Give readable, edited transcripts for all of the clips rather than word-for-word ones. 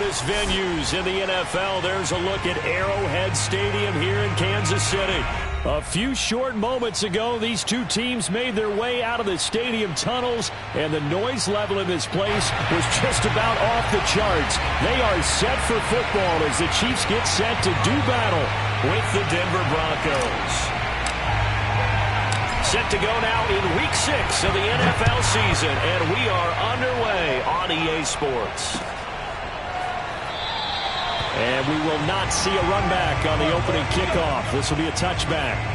famous venues in the NFL. There's a look at Arrowhead Stadium here in Kansas City. A few short moments ago, these two teams made their way out of the stadium tunnels, and the noise level in this place was just about off the charts. They are set for football as the Chiefs get set to do battle with the Denver Broncos. Set to go now in Week 6 of the NFL season, and we are underway on EA Sports. And we will not see a run back on the opening kickoff. This will be a touchback.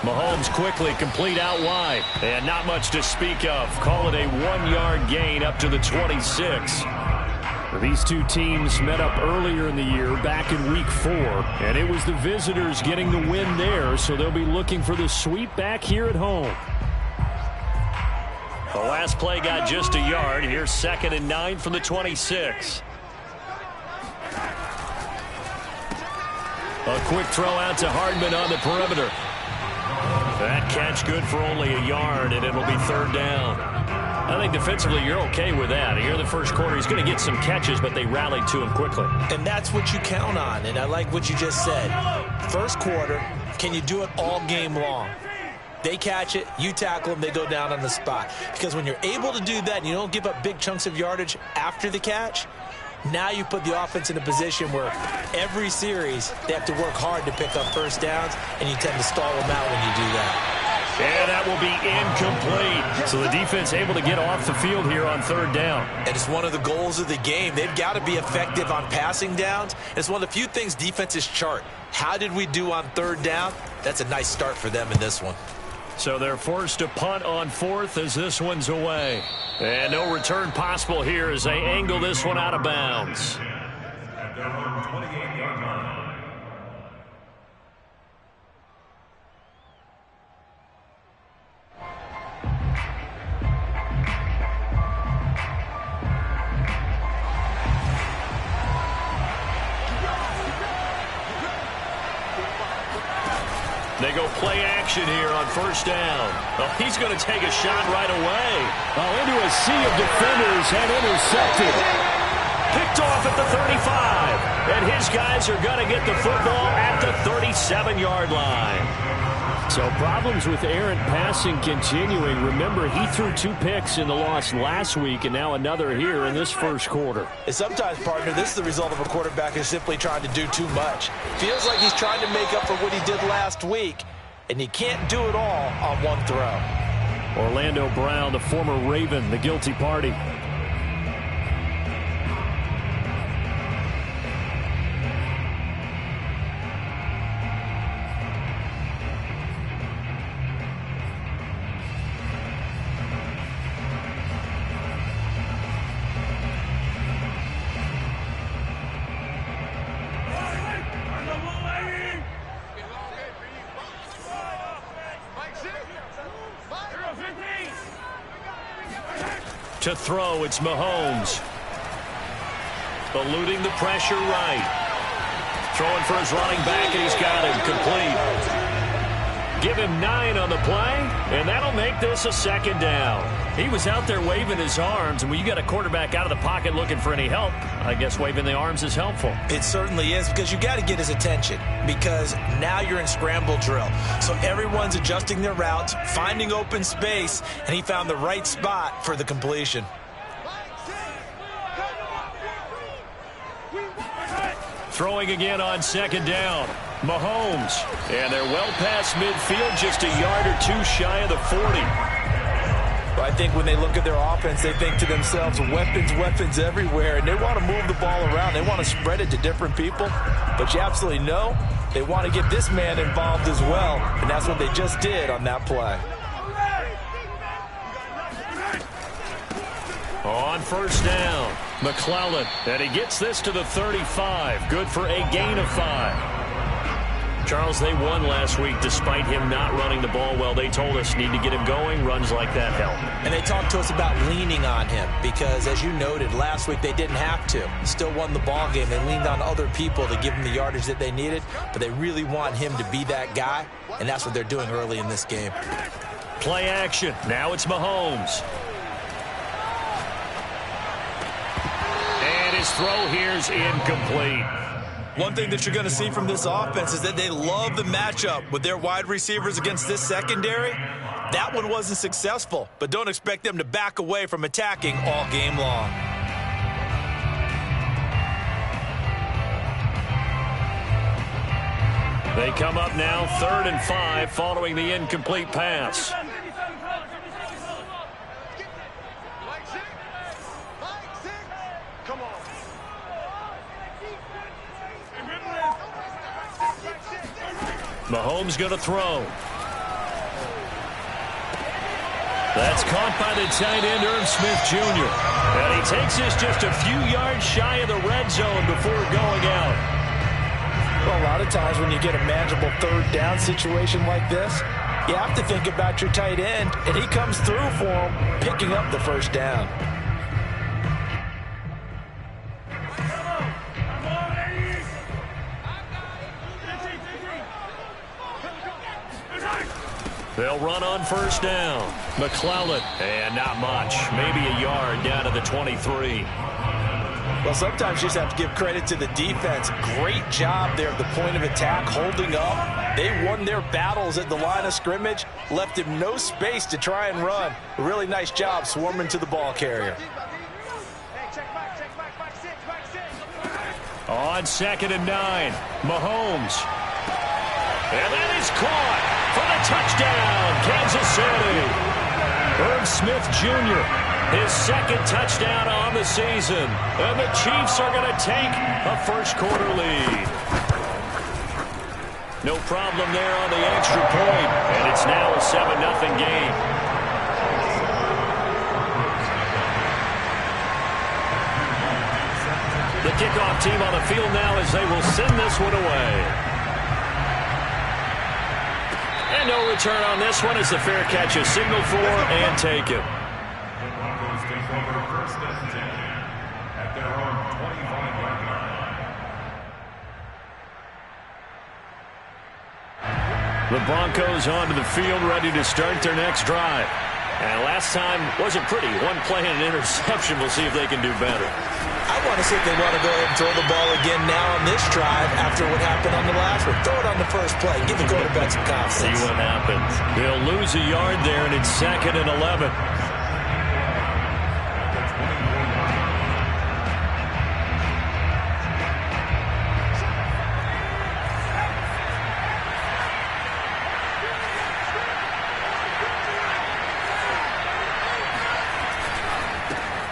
Mahomes quickly complete out wide. And not much to speak of. Call it a 1-yard gain up to the 26. These two teams met up earlier in the year back in Week 4. And it was the visitors getting the win there. So they'll be looking for the sweep back here at home. The last play got just a yard. Here's 2nd and 9 from the 26. A quick throw out to Hardman on the perimeter. That catch good for only a yard, and it'll be 3rd down. I think defensively you're okay with that. Here in the first quarter, he's going to get some catches, but they rallied to him quickly. And that's what you count on, and I like what you just said. First quarter, can you do it all game long? They catch it, you tackle them, they go down on the spot. Because when you're able to do that and you don't give up big chunks of yardage after the catch, now you put the offense in a position where every series they have to work hard to pick up first downs, and you tend to stall them out when you do that. And that will be incomplete. So the defense able to get off the field here on 3rd down. And it's one of the goals of the game. They've got to be effective on passing downs. It's one of the few things defenses chart. How did we do on 3rd down? That's a nice start for them in this one. So they're forced to punt on 4th as this one's away. And no return possible here as they angle this one out of bounds. At their own 28-yard line. They go play action here on 1st down. Oh, he's going to take a shot right away. Oh, into a sea of defenders and intercepted. Picked off at the 35. And his guys are going to get the football at the 37-yard line. So problems with errant passing continuing. Remember, he threw 2 picks in the loss last week and now another here in this first quarter. And sometimes, partner, this is the result of a quarterback who's simply trying to do too much. Feels like he's trying to make up for what he did last week, and he can't do it all on one throw. Orlando Brown, the former Raven, the guilty party. To throw, it's Mahomes. Eluding the pressure right. Throwing for his running back, and he's got him complete. Give him 9 on the play, and that'll make this a 2nd down. He was out there waving his arms, and when you got a quarterback out of the pocket looking for any help, I guess waving the arms is helpful. It certainly is, because you got to get his attention, because now you're in scramble drill. So everyone's adjusting their routes, finding open space, and he found the right spot for the completion. Throwing again on 2nd down. Mahomes. And they're well past midfield, just a yard or 2 shy of the 40. Well, I think when they look at their offense, they think to themselves, weapons, weapons everywhere, and they want to move the ball around. They want to spread it to different people. But you absolutely know they want to get this man involved as well, and that's what they just did on that play. On first down, McClellan, and he gets this to the 35. Good for a gain of 5. Charles, they won last week despite him not running the ball well. They told us need to get him going. Runs like that help. And they talked to us about leaning on him because, as you noted, last week they didn't have to. Still won the ball game. They leaned on other people to give them the yardage that they needed, but they really want him to be that guy, and that's what they're doing early in this game. Play action. Now it's Mahomes. And his throw here's incomplete. One thing that you're going to see from this offense is that they love the matchup with their wide receivers against this secondary. That one wasn't successful, but don't expect them to back away from attacking all game long. They come up now 3rd and 5 following the incomplete pass. Mahomes going to throw. That's caught by the tight end, Irv Smith Jr. And he takes this just a few yards shy of the red zone before going out. Well, a lot of times when you get a manageable 3rd down situation like this, you have to think about your tight end, and he comes through for him, picking up the 1st down. They'll run on first down. McClellan, and not much. Maybe a yard down to the 23. Well, sometimes you just have to give credit to the defense. Great job there at the point of attack, holding up. They won their battles at the line of scrimmage, left him no space to try and run. A really nice job swarming to the ball carrier. On 2nd and 9, Mahomes. And that is caught for the touchdown, Kansas City. Irv Smith Jr., his 2nd touchdown on the season. And the Chiefs are going to take a first-quarter lead. No problem there on the extra point, and it's now a 7-0 game. The kickoff team on the field now as they will send this one away. And no return on this one as the fair catch is signaled for and taken. The Broncos onto the field ready to start their next drive. And last time wasn't pretty. One play and an interception. We'll see if they can do better. I want to see if they want to go ahead and throw the ball again now on this drive after what happened on the last one. Throw it on the first play. Give the quarterback some confidence. See what happens. They'll lose a yard there, and it's 2nd and 11.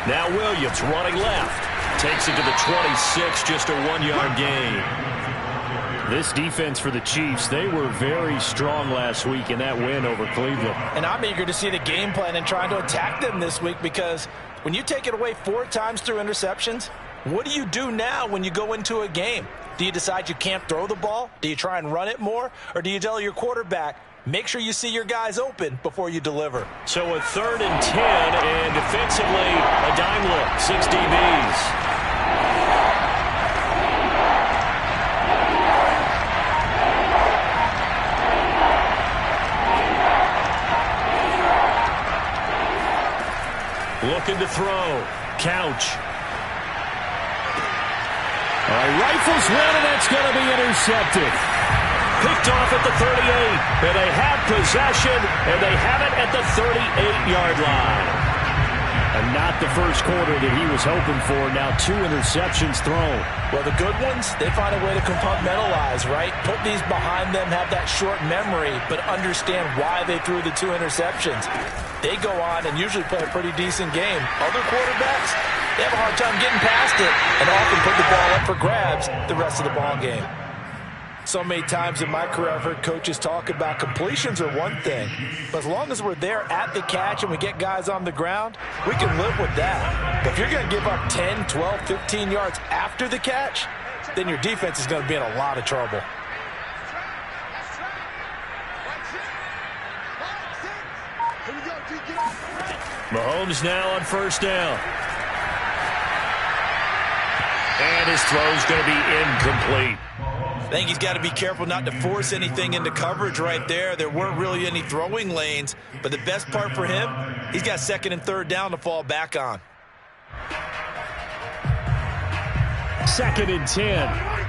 Now Williams running left. Takes it to the 26, just a 1-yard gain. This defense for the Chiefs, they were very strong last week in that win over Cleveland. And I'm eager to see the game plan and trying to attack them this week because when you take it away 4 times through interceptions, what do you do now when you go into a game? Do you decide you can't throw the ball? Do you try and run it more? Or do you tell your quarterback, make sure you see your guys open before you deliver? So a 3rd and 10, and defensively, a dime look, 6 DBs. Looking to throw. Couch. All right, rifles one, and that's going to be intercepted. Picked off at the 38, and they have possession, and they have it at the 38-yard line. And not the first quarter that he was hoping for. Now 2 interceptions thrown. Well, the good ones, they find a way to compartmentalize, right? Put these behind them, have that short memory, but understand why they threw the 2 interceptions. They go on and usually play a pretty decent game. Other quarterbacks, they have a hard time getting past it and often put the ball up for grabs the rest of the ball game. So many times in my career, I've heard coaches talk about completions are one thing, but as long as we're there at the catch and we get guys on the ground, we can live with that. But if you're going to give up 10, 12, 15 yards after the catch, then your defense is going to be in a lot of trouble. Mahomes now on first down. And his throw's going to be incomplete. I think he's got to be careful not to force anything into coverage right there. There weren't really any throwing lanes, but the best part for him, he's got second and third down to fall back on. 2nd and 10.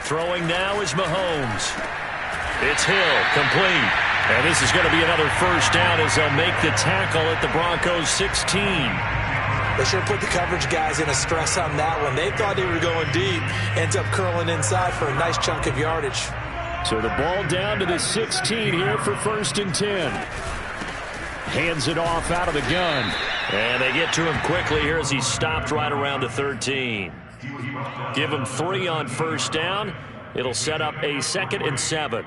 Throwing now is Mahomes. It's Hill, complete. And this is going to be another first down as they'll make the tackle at the Broncos 16. They sure put the coverage guys in a stress on that one. They thought they were going deep. Ends up curling inside for a nice chunk of yardage. So the ball down to the 16 here for 1st and 10. Hands it off out of the gun. And they get to him quickly here as he's stopped right around the 13. Give him 3 on first down. It'll set up a 2nd and 7.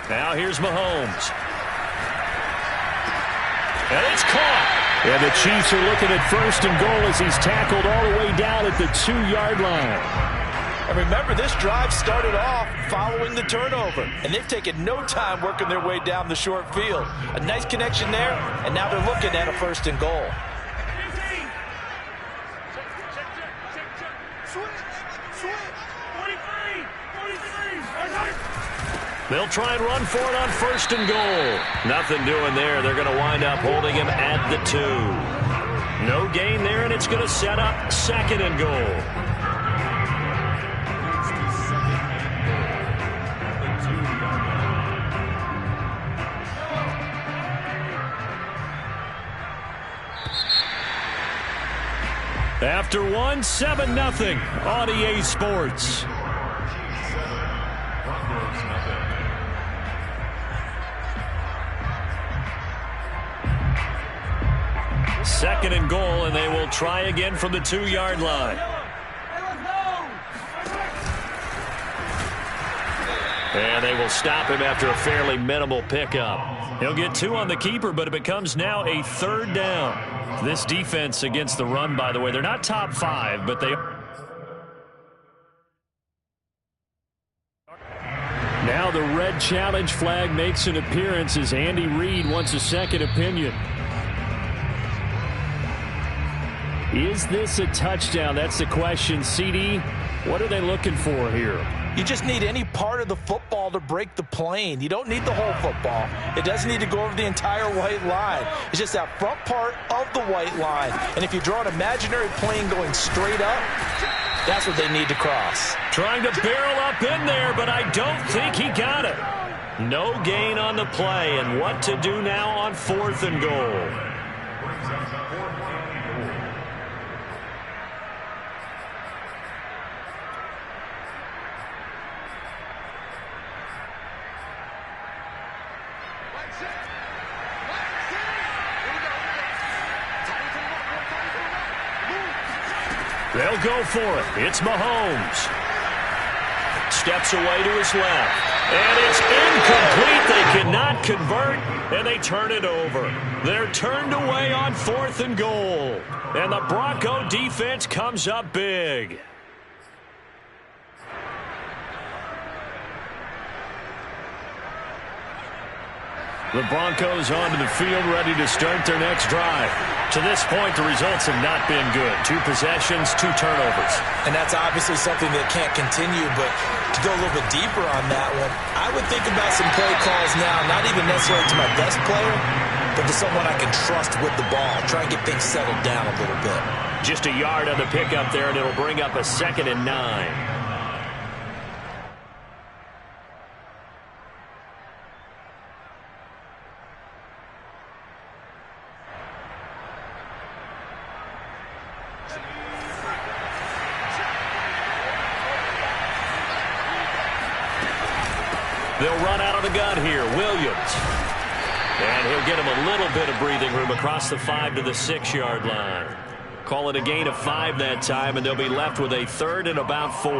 Now here's Mahomes. And it's caught. And the Chiefs are looking at 1st and goal as he's tackled all the way down at the 2-yard line. And remember, this drive started off following the turnover, and they've taken no time working their way down the short field. A nice connection there, and now they're looking at a 1st and goal. They'll try and run for it on 1st and goal. Nothing doing there. They're going to wind up holding him at the 2. No gain there, and it's going to set up 2nd and goal. After 1, 7-0 on EA Sports. Second and goal, and they will try again from the 2-yard line. And they will stop him after a fairly minimal pickup. He'll get 2 on the keeper, but it becomes now a 3rd down. This defense against the run, by the way, they're not top 5, but they are. Now the red challenge flag makes an appearance as Andy Reid wants a second opinion. Is this a touchdown? That's the question. CD, what are they looking for here? You just need any part of the football to break the plane. You don't need the whole football. It doesn't need to go over the entire white line. It's just that front part of the white line. And if you draw an imaginary plane going straight up, that's what they need to cross. Trying to barrel up in there, but I don't think he got it. No gain on the play, and what to do now on 4th and goal. They'll go for it. It's Mahomes. Steps away to his left. And it's incomplete. They cannot convert, and they turn it over. They're turned away on 4th and goal. And the Bronco defense comes up big. The Broncos onto the field, ready to start their next drive. To this point, the results have not been good. 2 possessions, 2 turnovers. And that's obviously something that can't continue, but to go a little bit deeper on that one, I would think about some play calls now, not even necessarily to my best player, but to someone I can trust with the ball. Try and get things settled down a little bit. Just a yard on the pickup there, and it'll bring up a 2nd and 9. They'll run out of the gun here. Williams. And he'll get him a little bit of breathing room across the 5 to the 6-yard line. Call it a gain of 5 that time, and they'll be left with a 3rd and about 4.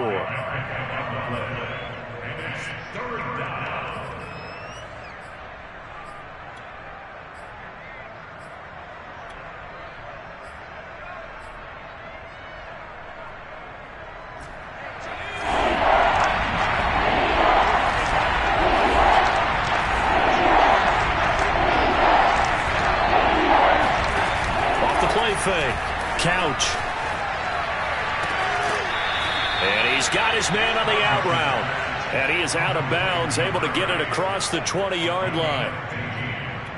Couch. And he's got his man on the out route. And he is out of bounds, able to get it across the 20-yard line.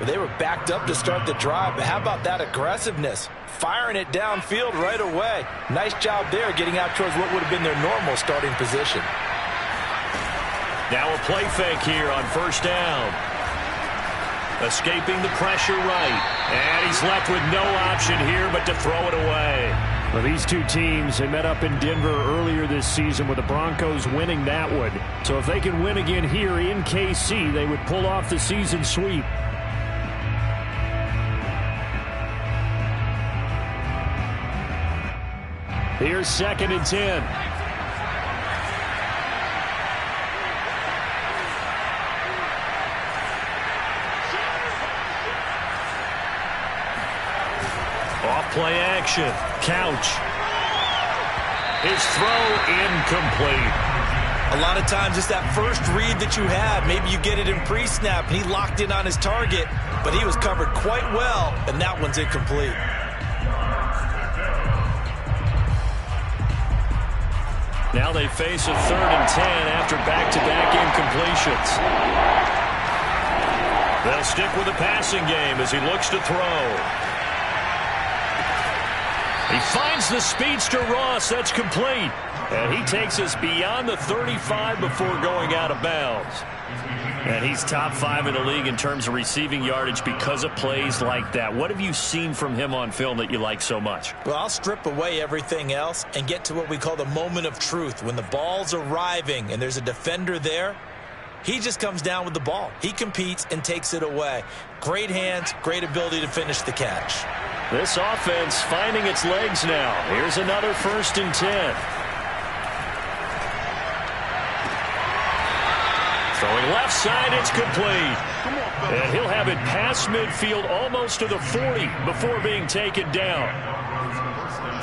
Well, they were backed up to start the drive, but how about that aggressiveness? Firing it downfield right away. Nice job there getting out towards what would have been their normal starting position. Now a play fake here on 1st down. Escaping the pressure right. And he's left with no option here but to throw it away. Well, these two teams, they met up in Denver earlier this season with the Broncos winning that one. So if they can win again here in KC, they would pull off the season sweep. Here's 2nd and 10. Play action. Couch. His throw incomplete. A lot of times it's that first read that you have. Maybe you get it in pre-snap, and he locked in on his target, but he was covered quite well, and that one's incomplete. Now they face a 3rd and 10 after back-to-back incompletions. They'll stick with the passing game as he looks to throw. He finds the speedster Ross. That's complete. And he takes us beyond the 35 before going out of bounds. And he's top 5 in the league in terms of receiving yardage because of plays like that. What have you seen from him on film that you like so much? Well, I'll strip away everything else and get to what we call the moment of truth. When the ball's arriving and there's a defender there, he just comes down with the ball. He competes and takes it away. Great hands, great ability to finish the catch. This offense finding its legs now. Here's another 1st and 10. Throwing left side, it's complete. And he'll have it past midfield almost to the 40 before being taken down.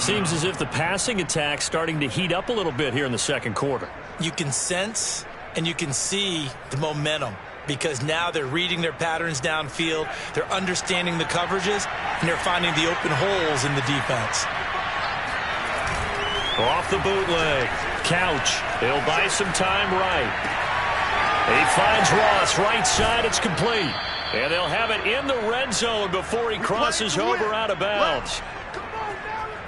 Seems as if the passing attack's starting to heat up a little bit here in the 2nd quarter. You can sense and you can see the momentum, because now they're reading their patterns downfield, they're understanding the coverages, and they're finding the open holes in the defense. Off the bootleg. Couch. He'll buy some time right. He finds Ross right side. It's complete. And they'll have it in the red zone before he crosses over out of bounds.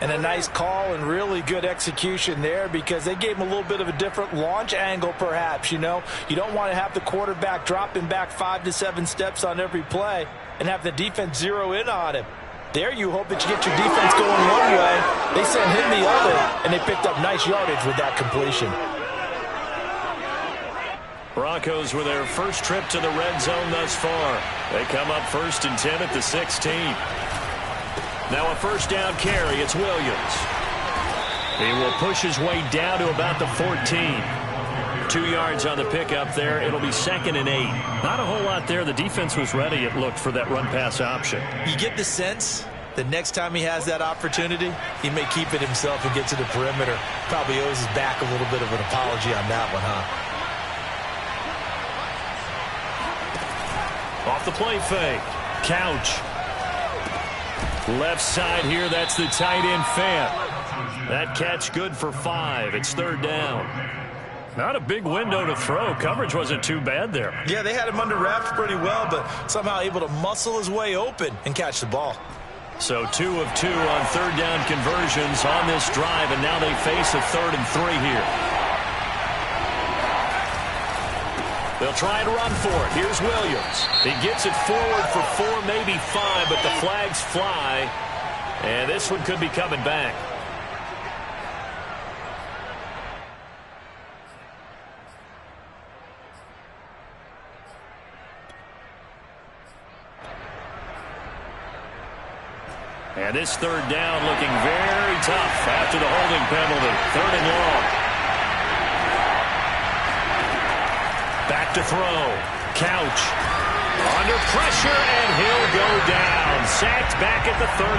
And a nice call and really good execution there, because they gave him a little bit of a different launch angle perhaps. You know, you don't want to have the quarterback dropping back 5 to 7 steps on every play and have the defense zero in on him. There you hope that you get your defense going one way. They sent him the other, and they picked up nice yardage with that completion. Broncos with their first trip to the red zone thus far. They come up 1st and 10 at the 16. Now a 1st down carry. It's Williams. He will push his way down to about the 14. 2 yards on the pickup there. It'll be 2nd and 8. Not a whole lot there. The defense was ready, it looked, for that run-pass option. You get the sense that next time he has that opportunity, he may keep it himself and get to the perimeter. Probably owes his back a little bit of an apology on that one, huh? Off the play fake. Couch. Left side here, that's the tight end Fant. That catch good for 5. It's 3rd down. Not a big window to throw. Coverage wasn't too bad there. Yeah, they had him under wraps pretty well, but somehow able to muscle his way open and catch the ball. So 2 of 2 on third down conversions on this drive, and now they face a 3rd and 3 here. They'll try and run for it. Here's Williams. He gets it forward for 4, maybe 5, but the flags fly, and this one could be coming back. And this third down looking very tough after the holding penalty. 3rd and long. Back to throw. Couch. Under pressure, and he'll go down. Sacked back at the 31.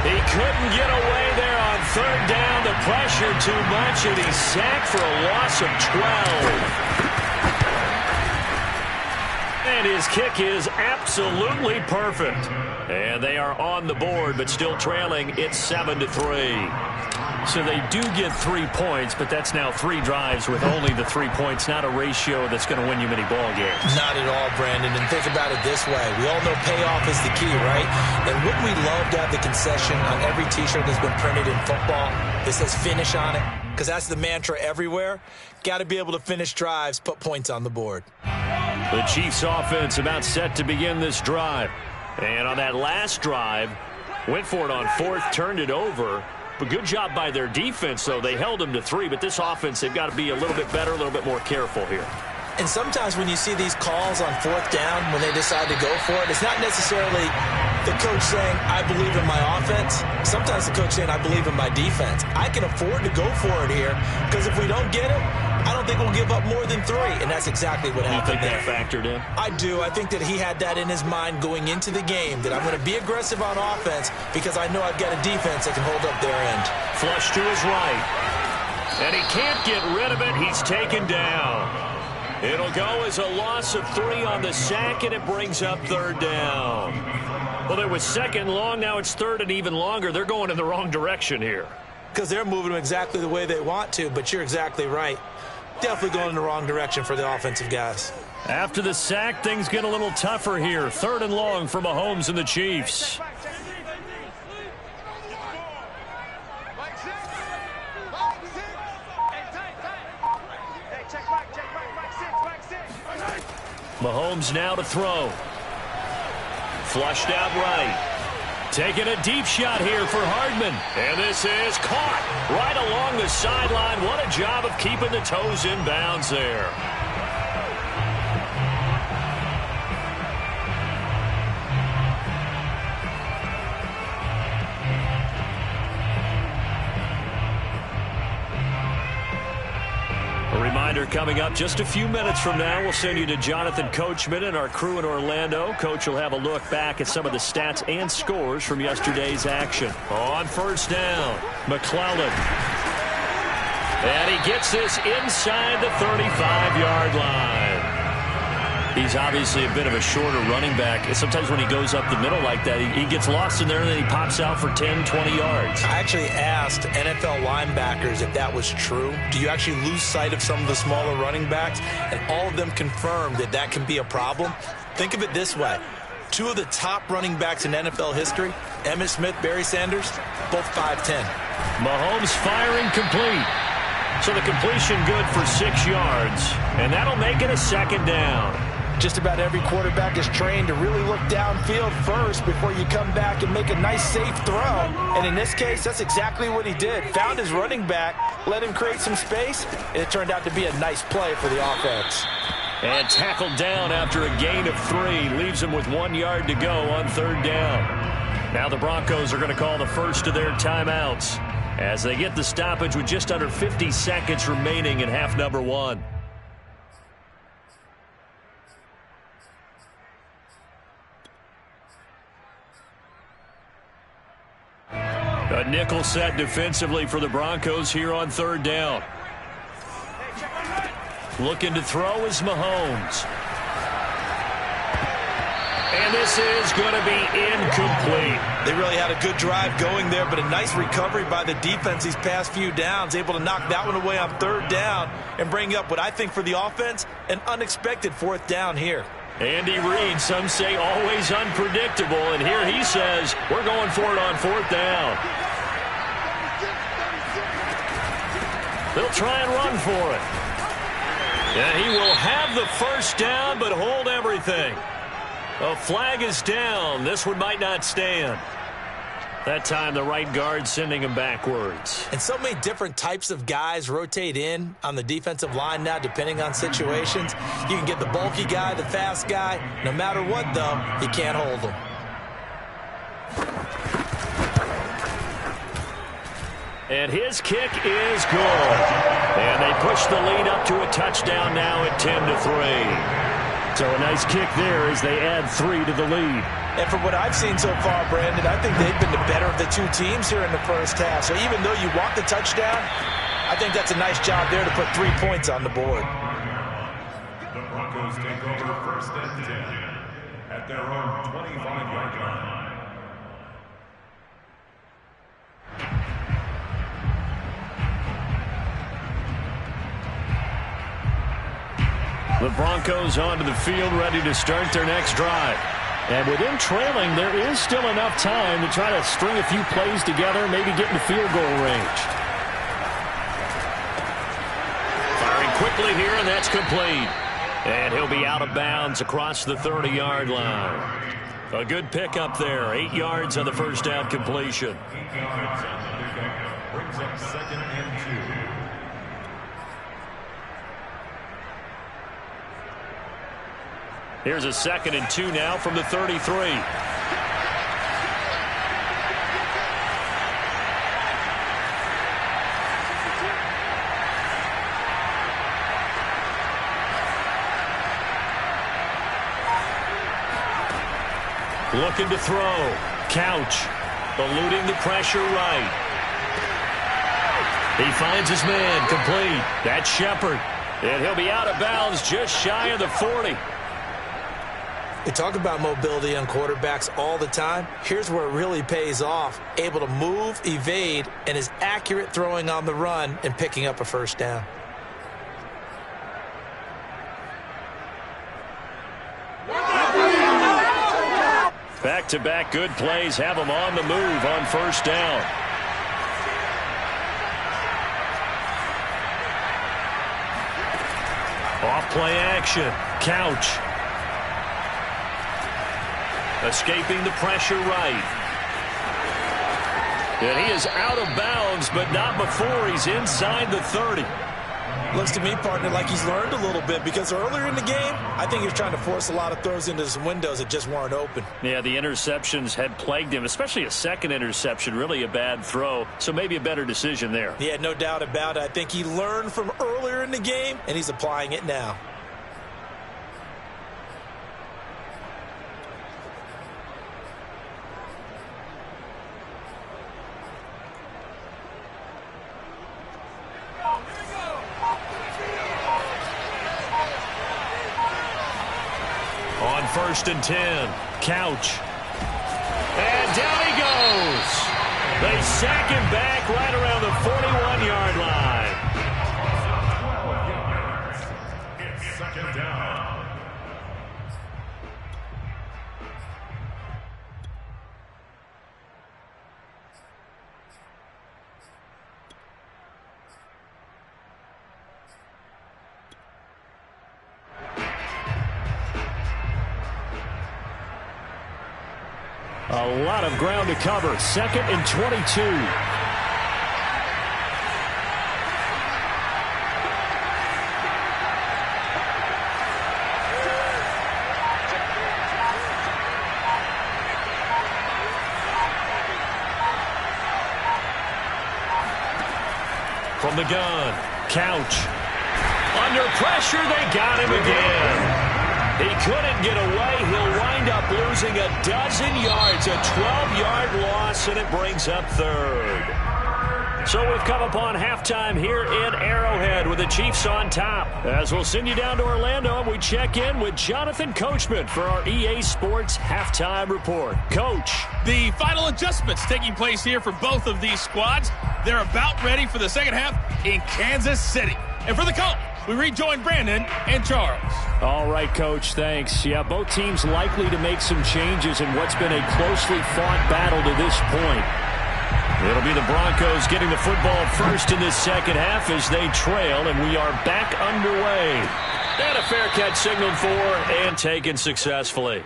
He couldn't get away there on 3rd down. The pressure too much, and he's sacked for a loss of 12. And his kick is absolutely perfect. And they are on the board, but still trailing. It's 7-3. So they do get 3 points, but that's now 3 drives with only the 3 points. Not a ratio that's going to win you many ball games. Not at all, Brandon. And think about it this way. We all know payoff is the key, right? And wouldn't we love to have the concession on every T-shirt that's been printed in football that says finish on it? Because that's the mantra everywhere. Got to be able to finish drives, put points on the board. The Chiefs offense about set to begin this drive. And on that last drive, went for it on 4th, turned it over. But good job by their defense, though. They held them to 3, but this offense, they've got to be a little bit better, a little bit more careful here. And sometimes when you see these calls on 4th down, when they decide to go for it, it's not necessarily the coach saying, I believe in my offense. Sometimes the coach saying, I believe in my defense. I can afford to go for it here, because if we don't get it, I don't think we'll give up more than 3, and that's exactly what happened there. You think that factored in? I do. I think that he had that in his mind going into the game, that I'm going to be aggressive on offense because I know I've got a defense that can hold up their end. Flush to his right. And he can't get rid of it. He's taken down. It'll go as a loss of 3 on the sack, and it brings up 3rd down. Well, it was 2nd long. Now it's 3rd and even longer. They're going in the wrong direction here. Because they're moving them exactly the way they want to, but you're exactly right. Definitely going in the wrong direction for the offensive guys. After the sack, things get a little tougher here. 3rd and long for Mahomes and the Chiefs. Mahomes now to throw. Flushed out right. Taking a deep shot here for Hardman. And this is caught right along the sideline. What a job of keeping the toes in bounds there. A reminder coming up just a few minutes from now, we'll send you to Jonathan Coachman and our crew in Orlando. Coach will have a look back at some of the stats and scores from yesterday's action. On 1st down, McClellan. And he gets this inside the 35-yard line. He's obviously a bit of a shorter running back. Sometimes when he goes up the middle like that, he gets lost in there and then he pops out for 10, 20 yards. I actually asked NFL linebackers if that was true. Do you actually lose sight of some of the smaller running backs? And all of them confirmed that that can be a problem. Think of it this way. 2 of the top running backs in NFL history, Emmitt Smith, Barry Sanders, both 5'10". Mahomes firing complete. So the completion good for 6 yards. And that'll make it a 2nd down. Just about every quarterback is trained to really look downfield first before you come back and make a nice, safe throw. And in this case, that's exactly what he did. Found his running back, let him create some space, and it turned out to be a nice play for the offense. And tackled down after a gain of 3. Leaves him with 1 yard to go on 3rd down. Now the Broncos are going to call the first of their timeouts as they get the stoppage with just under 50 seconds remaining in half number 1. A nickel set defensively for the Broncos here on 3rd down. Looking to throw is Mahomes. And this is going to be incomplete. They really had a good drive going there, but a nice recovery by the defense these past few downs, able to knock that one away on 3rd down and bring up what I think for the offense, an unexpected 4th down here. Andy Reid, some say always unpredictable, and here he says we're going for it on 4th down. They'll try and run for it. And he will have the first down, but hold everything. A flag is down. This one might not stand. That time the right guard sending him backwards. And so many different types of guys rotate in on the defensive line now depending on situations. You can get the bulky guy, the fast guy. No matter what, though, you can't hold them. And his kick is good. And they push the lead up to a touchdown now at 10-3. So a nice kick there as they add 3 to the lead. And from what I've seen so far, Brandon, I think they've been the better of the two teams here in the first half. So even though you want the touchdown, I think that's a nice job there to put 3 points on the board. The Broncos take over 1st and 10 at their own 25-yard line. The Broncos onto the field, ready to start their next drive. And with them trailing, there is still enough time to try to string a few plays together, maybe get in field goal range. Firing quickly here, and that's complete. And he'll be out of bounds across the 30-yard line. A good pickup there. 8 yards on the first down completion. 8 yards on the pickup brings up 2nd and 2. Here's a 2nd and 2 now from the 33. Looking to throw. Couch. Eluding the pressure right. He finds his man. Complete. That's Shepard. And he'll be out of bounds just shy of the 40. We talk about mobility on quarterbacks all the time. Here's where it really pays off. Able to move, evade, and is accurate throwing on the run and picking up a first down. Back-to-back good plays have them on the move on first down. Off play action. Couch. Escaping the pressure right. And he is out of bounds, but not before he's inside the 30. Looks to me, partner, like he's learned a little bit because earlier in the game, I think he was trying to force a lot of throws into some windows that just weren't open. Yeah, the interceptions had plagued him, especially a second interception, really a bad throw. So maybe a better decision there. Yeah, no doubt about it. I think he learned from earlier in the game, and he's applying it now. On 1st and 10, Couch. And down he goes. They sack him back right around the 41-yard line. It's 2nd down. A lot of ground to cover. 2nd and 22. From the gun, Couch. Under pressure, they got him again. He couldn't get away. He'll wind up losing a dozen yards, a 12-yard loss, and it brings up 3rd. So we've come upon halftime here in Arrowhead with the Chiefs on top. As we'll send you down to Orlando, and we check in with Jonathan Coachman for our EA Sports Halftime Report. Coach. The final adjustments taking place here for both of these squads. They're about ready for the second half in Kansas City. And for the call, we rejoin Brandon and Charles. All right, Coach, thanks. Yeah, both teams likely to make some changes in what's been a closely fought battle to this point. It'll be the Broncos getting the football first in this second half as they trail, and we are back underway. And a fair catch signaled for and taken successfully.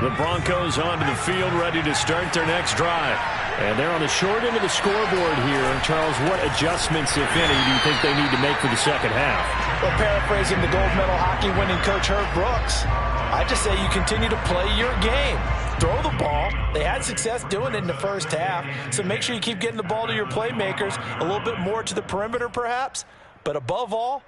The Broncos onto the field, ready to start their next drive. And they're on the short end of the scoreboard here. Charles, what adjustments, if any, do you think they need to make for the second half? Well, paraphrasing the gold medal hockey winning coach Herb Brooks, I just say you continue to play your game. Throw the ball. They had success doing it in the first half, so make sure you keep getting the ball to your playmakers, a little bit more to the perimeter perhaps, but above all,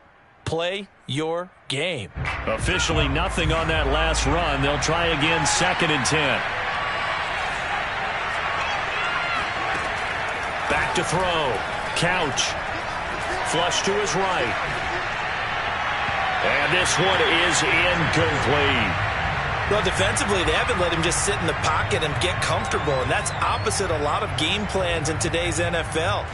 play your game. Officially nothing on that last run. They'll try again, 2nd and 10. Back to throw. Couch. Flush to his right. And this one is incomplete. Well, defensively, they haven't let him just sit in the pocket and get comfortable, and that's opposite a lot of game plans in today's NFL.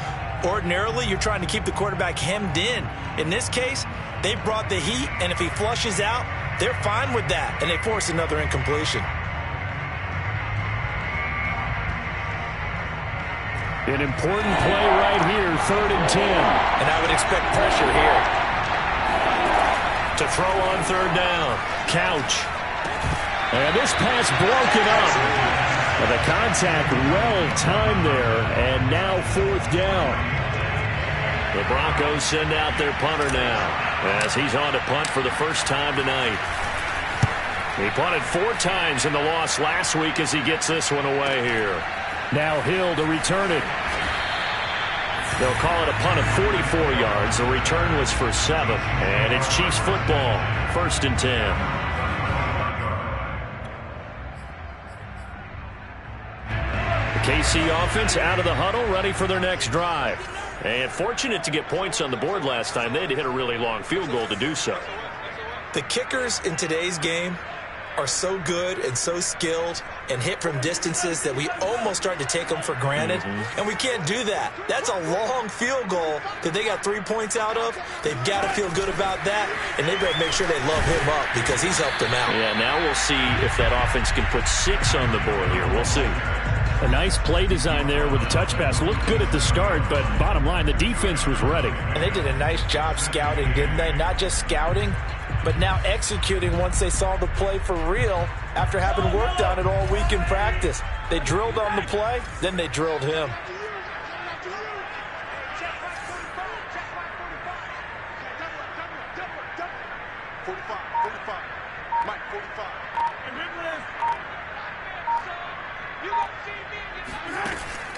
Ordinarily, you're trying to keep the quarterback hemmed in. In this case, they brought the heat, and if he flushes out, they're fine with that, and they force another incompletion. An important play right here, 3rd and 10. And I would expect pressure here. To throw on 3rd down. Couch. And this pass broken up. Well, the contact well-timed there, and now 4th down. The Broncos send out their punter now as he's on to punt for the first time tonight. He punted 4 times in the loss last week as he gets this one away here. Now Hill to return it. They'll call it a punt of 44 yards. The return was for 7. And it's Chiefs football, 1st and 10. The KC offense out of the huddle, ready for their next drive. And fortunate to get points on the board last time. They had to hit a really long field goal to do so. The kickers in today's game are so good and so skilled and hit from distances that we almost start to take them for granted. And we can't do that. That's a long field goal that they got 3 points out of. They've got to feel good about that, and they better make sure they love him up because he's helped them out. Yeah, now we'll see if that offense can put 6 on the board here. We'll see. A nice play design there with the touch pass. Looked good at the start, but bottom line, the defense was ready. And they did a nice job scouting, didn't they? Not just scouting, but now executing once they saw the play for real after having worked on it all week in practice. They drilled on the play, then they drilled him.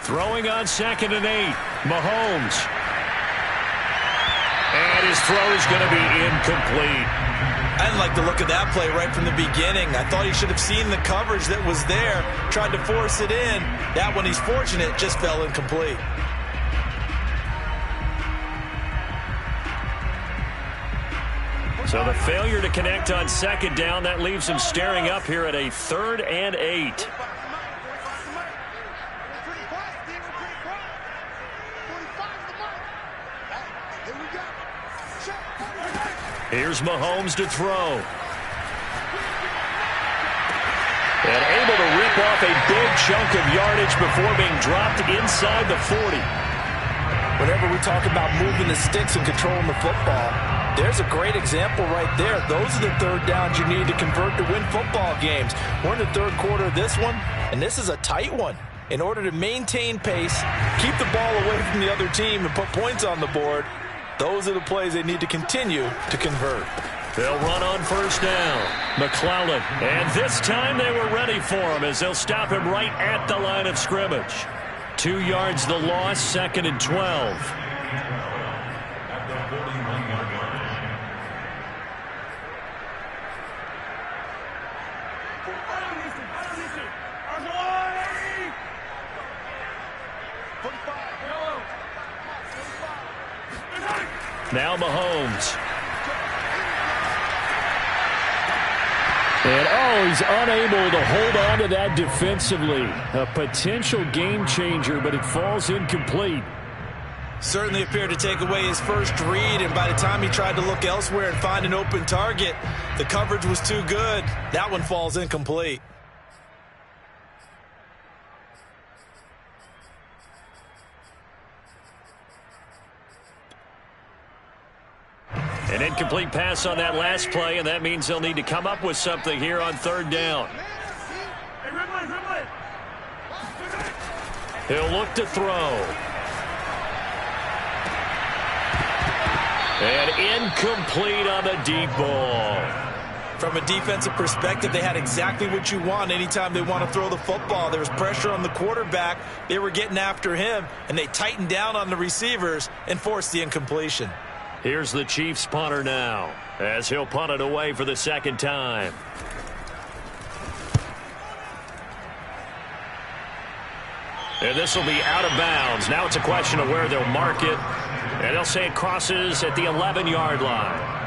Throwing on 2nd and 8. Mahomes. And his throw is going to be incomplete. I didn't like the look of that play right from the beginning. I thought he should have seen the coverage that was there, tried to force it in. That one, he's fortunate, just fell incomplete. So the failure to connect on 2nd down, that leaves him staring up here at a 3rd and 8. Here's Mahomes to throw. And able to rip off a big chunk of yardage before being dropped inside the 40. Whenever we talk about moving the sticks and controlling the football, there's a great example right there. Those are the 3rd downs you need to convert to win football games. We're in the 3rd quarter of this one, and this is a tight one. In order to maintain pace, keep the ball away from the other team, and put points on the board, those are the plays they need to continue to convert. They'll run on 1st down. McClellan. And this time they were ready for him as they'll stop him right at the line of scrimmage. 2 yards the loss, 2nd and 12. Now Mahomes. And, oh, he's unable to hold on to that defensively. A potential game changer, but it falls incomplete. Certainly appeared to take away his first read, and by the time he tried to look elsewhere and find an open target, the coverage was too good. That one falls incomplete. An incomplete pass on that last play, and that means they'll need to come up with something here on third down. He'll look to throw. And incomplete on the deep ball. From a defensive perspective, they had exactly what you want anytime they want to throw the football. There was pressure on the quarterback. They were getting after him, and they tightened down on the receivers and forced the incompletion. Here's the Chiefs punter now, as he'll punt it away for the second time. And this will be out of bounds. Now it's a question of where they'll mark it. And they'll say it crosses at the 11-yard line.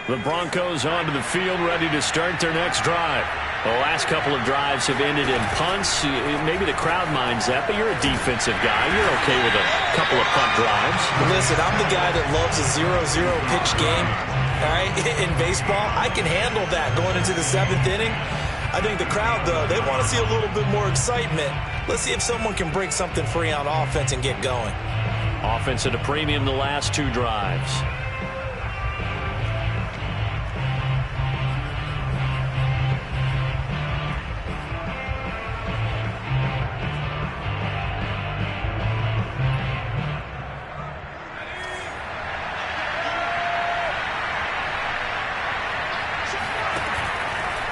The Broncos onto the field, ready to start their next drive. The last couple of drives have ended in punts. Maybe the crowd minds that, but you're a defensive guy. You're okay with a couple of punt drives. Listen, I'm the guy that loves a 0-0 pitch game. All right, in baseball, I can handle that going into the 7th inning. I think the crowd, though, they want to see a little bit more excitement. Let's see if someone can break something free on offense and get going. Offense at a premium the last two drives.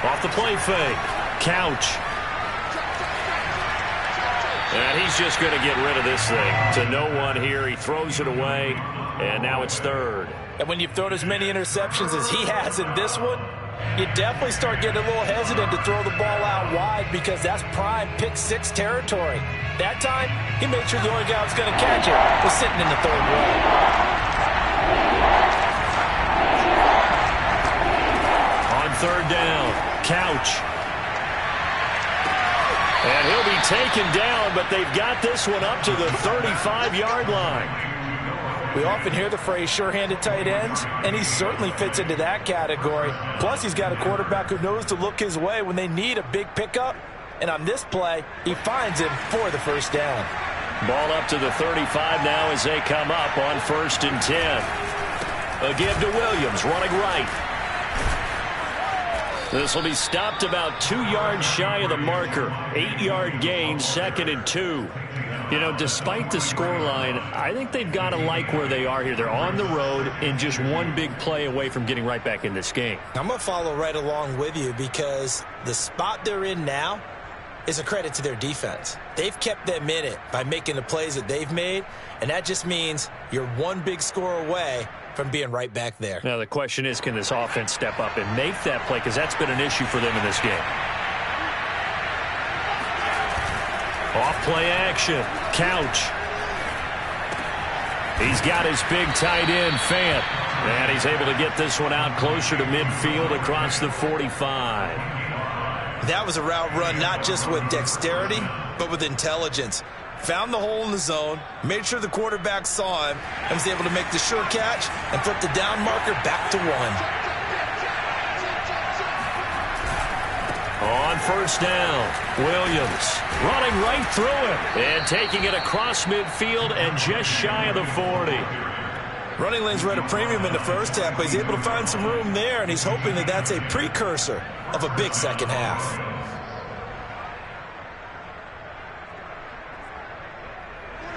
Off the play fake. Couch. And he's just going to get rid of this thing. To no one here. He throws it away. And now it's third. And when you've thrown as many interceptions as he has in this one, you definitely start getting a little hesitant to throw the ball out wide because that's prime pick six territory. That time, he made sure the only guy who was going to catch it was sitting in the third row. Third down. Couch. And he'll be taken down, but they've got this one up to the 35-yard line. We often hear the phrase sure-handed tight ends, and he certainly fits into that category. Plus, he's got a quarterback who knows to look his way when they need a big pickup. And on this play, he finds him for the first down. Ball up to the 35 now as they come up on 1st and 10. A give to Williams, running right. This will be stopped about 2 yards shy of the marker. 8-yard gain, 2nd and 2. You know, despite the scoreline, I think they've got to like where they are here. They're on the road and just one big play away from getting right back in this game. I'm going to follow right along with you because the spot they're in now is a credit to their defense. They've kept them in it by making the plays that they've made, and that just means you're one big score away from being right back there. Now the question is, can this offense step up and make that play? Because that's been an issue for them in this game. Off play action. Couch. He's got his big tight end, Fant. And he's able to get this one out closer to midfield across the 45. That was a route run not just with dexterity, but with intelligence. Found the hole in the zone, made sure the quarterback saw him, and was able to make the sure catch and flip the down marker back to 1. On 1st down, Williams running right through him and taking it across midfield and just shy of the 40. Running lanes were at a premium in the first half, but he's able to find some room there, and he's hoping that that's a precursor of a big second half.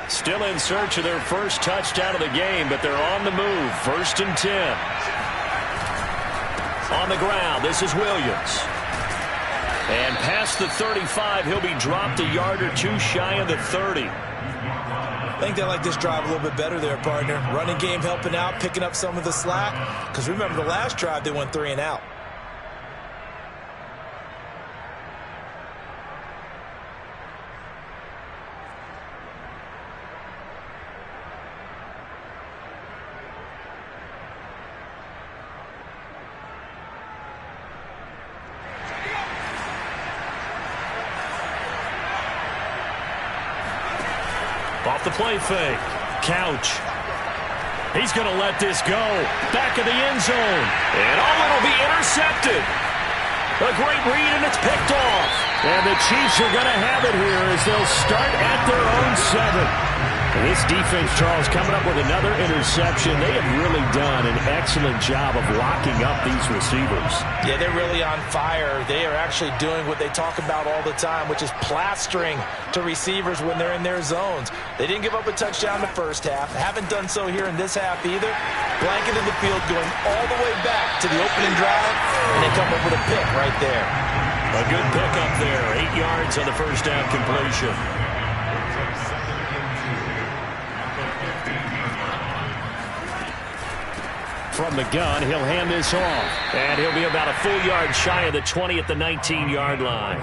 Still in search of their first touchdown of the game, but they're on the move. 1st and 10. On the ground, this is Williams. And past the 35, he'll be dropped a yard or two shy of the 30. I think they like this drive a little bit better there, partner. Running game helping out, picking up some of the slack. Because remember, the last drive, they went 3 and out. Off the play fake. Couch. He's going to let this go. Back of the end zone. And it'll be intercepted. A great read, and it's picked off. And the Chiefs are going to have it here as they'll start at their own 7. This defense, Charles, coming up with another interception. They have really done an excellent job of locking up these receivers. Yeah, they're really on fire. They are actually doing what they talk about all the time, which is plastering to receivers when they're in their zones. They didn't give up a touchdown the first half. Haven't done so here in this half either. Blanketed the field going all the way back to the opening drive, and they come up with a pick right there. A good pick up there. 8 yards on the first down completion. From the gun, he'll hand this off. And he'll be about a full yard shy of the 20 at the 19-yard line.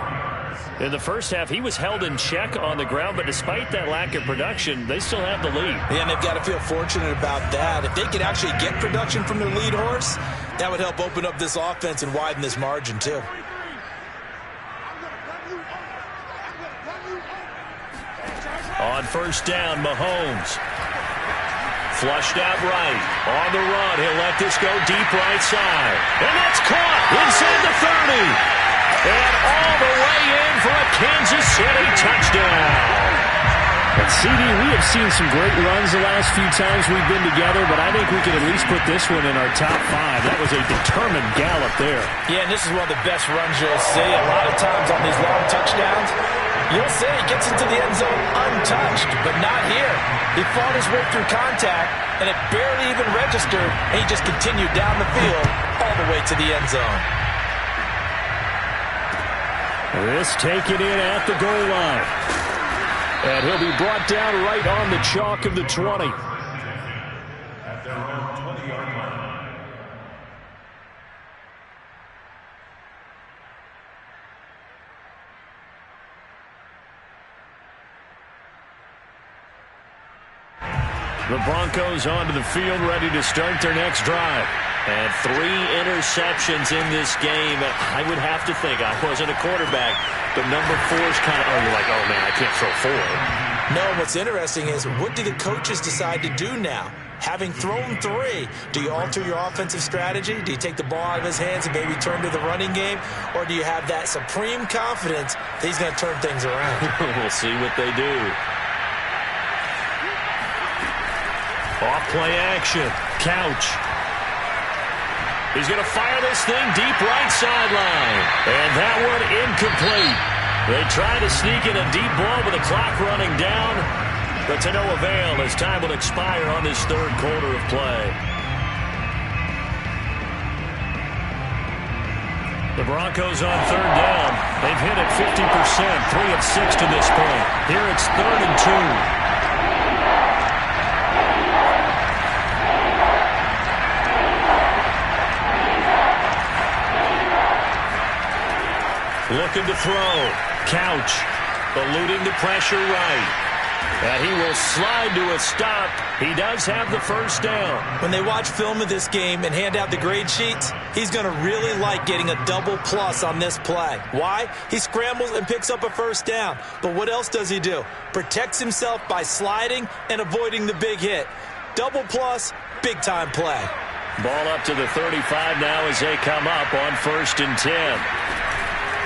In the first half, he was held in check on the ground, but despite that lack of production, they still have the lead. Yeah, and they've got to feel fortunate about that. If they could actually get production from their lead horse, that would help open up this offense and widen this margin, too. On first down, Mahomes. Flushed out right. On the run, he'll let this go deep right side. And that's caught inside the 30. And all the way in for a Kansas City touchdown. And CD, we have seen some great runs the last few times we've been together, but I think we can at least put this one in our top 5. That was a determined gallop there. Yeah, and this is one of the best runs you'll see. A lot of times on these long touchdowns, you'll see he gets into the end zone untouched, but not here. He fought his way through contact, and it barely even registered, and he just continued down the field all the way to the end zone. This taken in at the goal line. And he'll be brought down right on the chalk of the 20. At their own 20-yard line. The Broncos onto the field, ready to start their next drive. And 3 interceptions in this game. I would have to think, I wasn't a quarterback, but number 4 is kind of, you're like, oh, man, I can't throw 4. No, what's interesting is, what do the coaches decide to do now? Having thrown 3, do you alter your offensive strategy? Do you take the ball out of his hands and maybe turn to the running game? Or do you have that supreme confidence that he's going to turn things around? We'll see what they do. Off play action. Couch. He's going to fire this thing deep right sideline. And that one incomplete. They try to sneak in a deep ball with the clock running down, but to no avail as time will expire on this third quarter of play. The Broncos on third down. They've hit it 50%, 3 of 6 to this point. Here it's 3rd and 2. Looking to throw. Couch. Eluding the pressure right. And he will slide to a stop. He does have the first down. When they watch film of this game and hand out the grade sheets, he's going to really like getting a double plus on this play. Why? He scrambles and picks up a first down. But what else does he do? Protects himself by sliding and avoiding the big hit. Double plus, big time play. Ball up to the 35 now as they come up on 1st and 10.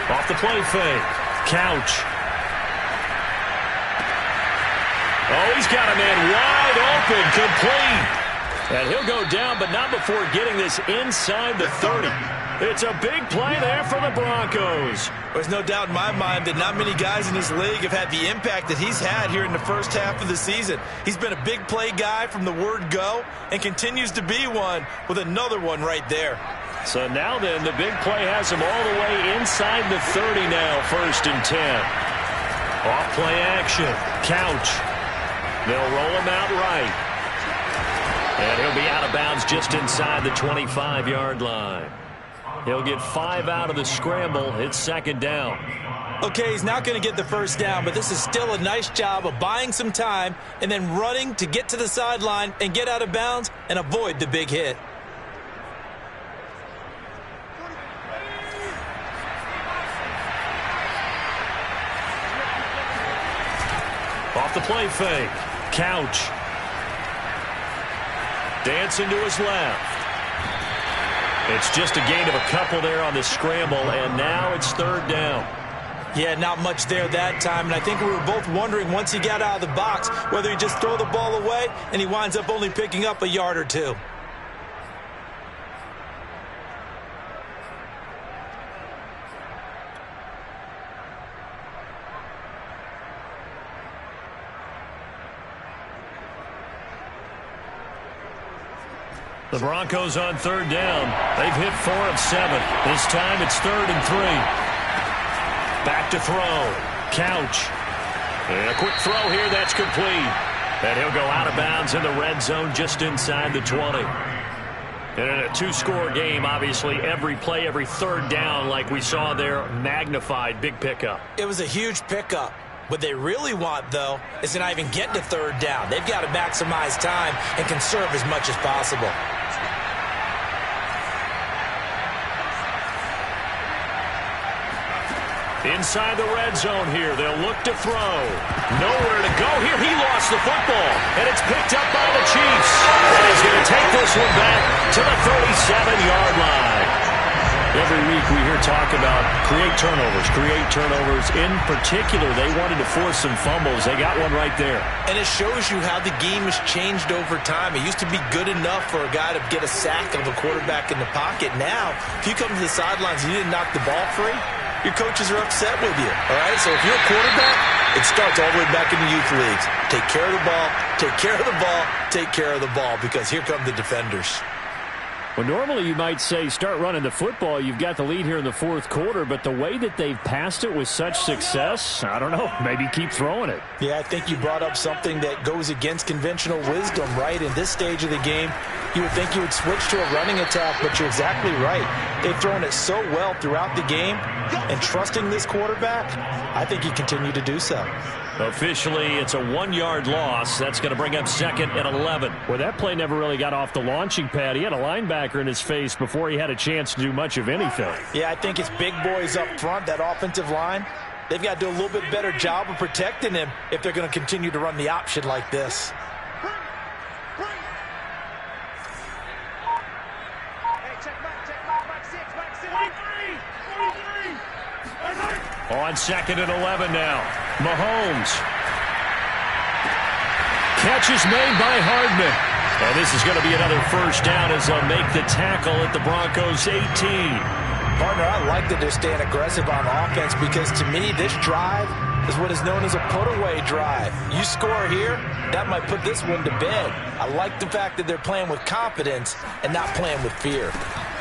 Off the play fake. Couch. Oh, he's got a man wide open, complete. And he'll go down, but not before getting this inside the 30. It's a big play there for the Broncos. There's no doubt in my mind that not many guys in this league have had the impact that he's had here in the first half of the season. He's been a big play guy from the word go and continues to be one with another one right there. So now then, the big play has him all the way inside the 30 now, 1st and 10. Off play action. Couch. They'll roll him out right. And he'll be out of bounds just inside the 25-yard line. He'll get 5 out of the scramble. It's second down. Okay, he's not going to get the first down, but this is still a nice job of buying some time and then running to get to the sideline and get out of bounds and avoid the big hit. Off the play fake. Couch. Dancing to his left. It's just a gain of a couple there on the scramble, and now it's third down. Yeah, not much there that time, and I think we were both wondering once he got out of the box whether he'd just throw the ball away, and he winds up only picking up a yard or two. The Broncos on third down. They've hit 4 of 7. This time it's 3rd and 3. Back to throw. Couch. And a quick throw here. That's complete. And he'll go out of bounds in the red zone just inside the 20. And in a 2-score game, obviously, every play, every third down, like we saw there, magnified. Big pickup. It was a huge pickup. What they really want, though, is to not even get to third down. They've got to maximize time and conserve as much as possible. Inside the red zone here. They'll look to throw. Nowhere to go here. He lost the football. And it's picked up by the Chiefs. And he's going to take this one back to the 37-yard line. Every week we hear talk about create turnovers. In particular, they wanted to force some fumbles. They got one right there. And it shows you how the game has changed over time. It used to be good enough for a guy to get a sack of a quarterback in the pocket. Now, if you come to the sidelines and you didn't knock the ball free, your coaches are upset with you, all right? So if you're a quarterback, it starts all the way back in the youth leagues. Take care of the ball, take care of the ball, take care of the ball, because here come the defenders. Well, normally you might say start running the football. You've got the lead here in the fourth quarter, but the way that they've passed it with such success, I don't know, maybe keep throwing it. Yeah, I think you brought up something that goes against conventional wisdom, right? In this stage of the game, you would think you would switch to a running attack, but you're exactly right. They've thrown it so well throughout the game, and trusting this quarterback, I think you continue to do so. Officially, it's a 1-yard loss. That's going to bring up 2nd and 11. Well, that play never really got off the launching pad. He had a linebacker in his face before he had a chance to do much of anything. Yeah, I think it's big boys up front, that offensive line. They've got to do a little bit better job of protecting him if they're going to continue to run the option like this. On 2nd and 11 now. Mahomes. Catch is made by Hardman. And this is going to be another first down as they'll make the tackle at the Broncos' 18. Partner, I like that they're staying aggressive on offense because to me this drive is what is known as a put-away drive. You score here, that might put this one to bed. I like the fact that they're playing with confidence and not playing with fear.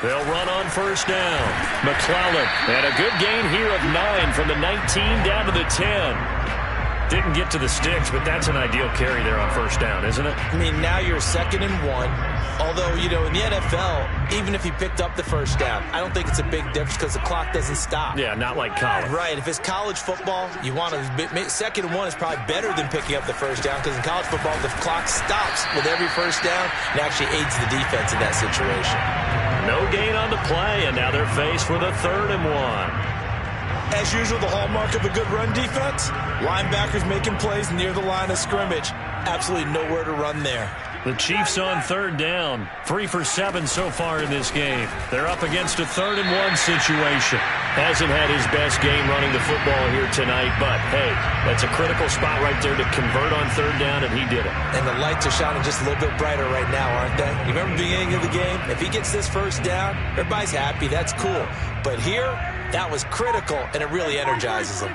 They'll run on first down. McClellan, and a good gain here of 9 from the 19 down to the 10. Didn't get to the sticks, but that's an ideal carry there on first down, isn't it? I mean, now you're 2nd and 1. Although, you know, in the NFL, even if he picked up the first down, I don't think it's a big difference because the clock doesn't stop. Yeah, not like college. Right. If it's college football, you want to 2nd and 1 is probably better than picking up the first down because in college football, the clock stops with every first down and actually aids the defense in that situation. No gain on the play, and now they're faced with a 3rd and 1. As usual, the hallmark of a good run defense, linebackers making plays near the line of scrimmage. Absolutely nowhere to run there. The Chiefs on 3rd down. 3 for 7 so far in this game. They're up against a 3rd and 1 situation. Hasn't had his best game running the football here tonight, but hey, that's a critical spot right there to convert on 3rd down, and he did it. And the lights are shining just a little bit brighter right now, aren't they? You remember the beginning of the game? If he gets this first down, everybody's happy. That's cool. But here, that was critical, and it really energizes them.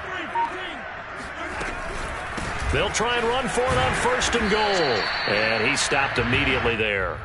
They'll try and run for it on 1st and goal. And he stopped immediately there.